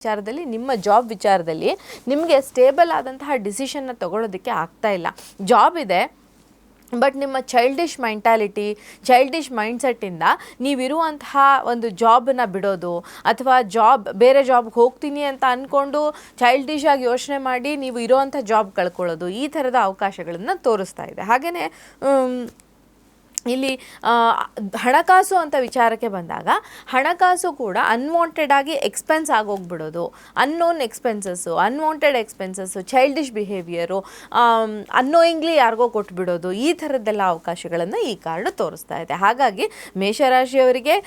ವಿಚಾರದಲ್ಲಿ ನಿಮ್ಮ ಜಾಬ್ ವಿಚಾರದಲ್ಲಿ ನಿಮಗೆ ಸ್ಟೇಬಲ್ ಆದಂತಹ ಡಿಸಿಷನ್ನ ತಗೊಳ್ಳೋದಕ್ಕೆ ಆಗ್ತಾ ಇಲ್ಲ. ಜಾಬ್ ಇದೆ ಬಟ್ ನಿಮ್ಮ ಚೈಲ್ಡಿಶ್ ಮೆಂಟಾಲಿಟಿ, ಚೈಲ್ಡಿಶ್ ಮೈಂಡ್ಸೆಟ್ಟಿಂದ ನೀವಿರುವಂತಹ ಒಂದು ಜಾಬನ್ನು ಬಿಡೋದು ಅಥವಾ ಬೇರೆ ಜಾಬ್ಗೆ ಹೋಗ್ತೀನಿ ಅಂತ ಅಂದ್ಕೊಂಡು ಚೈಲ್ಡಿಶ್ ಆಗಿ ಯೋಚನೆ ಮಾಡಿ ನೀವು ಇರೋವಂಥ ಜಾಬ್ ಕಳ್ಕೊಳ್ಳೋದು, ಈ ಥರದ ಅವಕಾಶಗಳನ್ನು ತೋರಿಸ್ತಾ ಇದೆ. ಹಾಗೆಯೇ ಇಲ್ಲಿ ಹಣಕಾಸು ಅಂತ ವಿಚಾರಕ್ಕೆ ಬಂದಾಗ ಹಣಕಾಸು ಕೂಡ ಅನ್ವಾಂಟೆಡ್ ಆಗಿ ಎಕ್ಸ್ಪೆನ್ಸ್ ಆಗೋಗ್ಬಿಡೋದು, unknown expenses, unwanted expenses, childish behaviour, annoyingly ಯಾರಿಗೋ ಕೊಟ್ಬಿಡೋದು, ಈ ಥರದ್ದೆಲ್ಲ ಅವಕಾಶಗಳನ್ನು ಈ ಕಾರ್ಡ್ ತೋರಿಸ್ತಾ ಇದೆ. ಹಾಗಾಗಿ ಮೇಷರಾಶಿಯವರಿಗೆ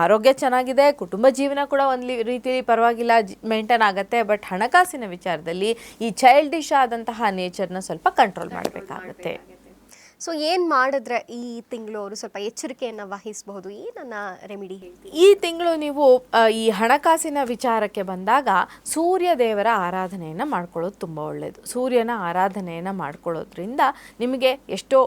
ಆರೋಗ್ಯ ಚೆನ್ನಾಗಿದೆ, ಕುಟುಂಬ ಜೀವನ ಕೂಡ ಒಂದು ರೀತಿಯಲ್ಲಿ ಪರವಾಗಿಲ್ಲ, ಮೇಂಟೈನ್ ಆಗುತ್ತೆ. ಬಟ್ ಹಣಕಾಸಿನ ವಿಚಾರದಲ್ಲಿ ಈ ಚೈಲ್ಡಿಶ್ ಆದಂತಹ ನೇಚರ್ನ ಸ್ವಲ್ಪ ಕಂಟ್ರೋಲ್ ಮಾಡಬೇಕಾಗುತ್ತೆ. ಸೊ ಏನು ಮಾಡಿದ್ರೆ ಈ ತಿಂಗಳು ಅವರು ಸ್ವಲ್ಪ ಎಚ್ಚರಿಕೆಯನ್ನು ವಹಿಸಬಹುದು? ಏನನ್ನ ರೆಮಿಡಿ ಹೇಳ್ತೀವಿ? ಈ ತಿಂಗಳು ನೀವು ಈ ಹಣಕಾಸಿನ ವಿಚಾರಕ್ಕೆ ಬಂದಾಗ ಸೂರ್ಯ ದೇವರ ಆರಾಧನೆಯನ್ನು ಮಾಡ್ಕೊಳ್ಳೋದು ತುಂಬ ಒಳ್ಳೆಯದು. ಸೂರ್ಯನ ಆರಾಧನೆಯನ್ನು ಮಾಡ್ಕೊಳ್ಳೋದ್ರಿಂದ ನಿಮಗೆ ಎಷ್ಟೋ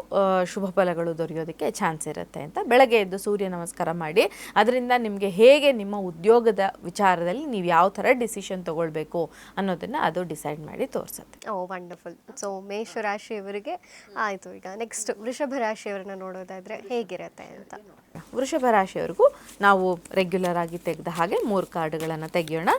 ಶುಭ ಫಲಗಳು ದೊರೆಯೋದಕ್ಕೆ ಚಾನ್ಸ್ ಇರುತ್ತೆ ಅಂತ. ಬೆಳಗ್ಗೆ ಎದ್ದು ಸೂರ್ಯ ನಮಸ್ಕಾರ ಮಾಡಿ, ಅದರಿಂದ ನಿಮಗೆ ಹೇಗೆ ನಿಮ್ಮ ಉದ್ಯೋಗದ ವಿಚಾರದಲ್ಲಿ ನೀವು ಯಾವ ಥರ ಡಿಸಿಷನ್ ತೊಗೊಳ್ಬೇಕು ಅನ್ನೋದನ್ನು ಅದು ಡಿಸೈಡ್ ಮಾಡಿ ತೋರಿಸುತ್ತೆ. ವಂಡರ್ಫುಲ್. ಸೊ ಮೇಷರಾಶಿಯವರಿಗೆ ಆಯಿತು. ಈಗ ನೆಕ್ಸ್ಟ್ ವೃಷಭ ರಾಶಿಯವರನ್ನ ನೋಡೋದಾದ್ರೆ ಹೇಗಿರುತ್ತೆ ಅಂತ. ವೃಷಭ ರಾಶಿಯವರಿಗೂ ನಾವು ರೆಗ್ಯುಲರ್ ಆಗಿ ತೆಗೆದ ಹಾಗೆ 3 ಕಾರ್ಡ್ಗಳನ್ನು ತೆಗೆಯೋಣ.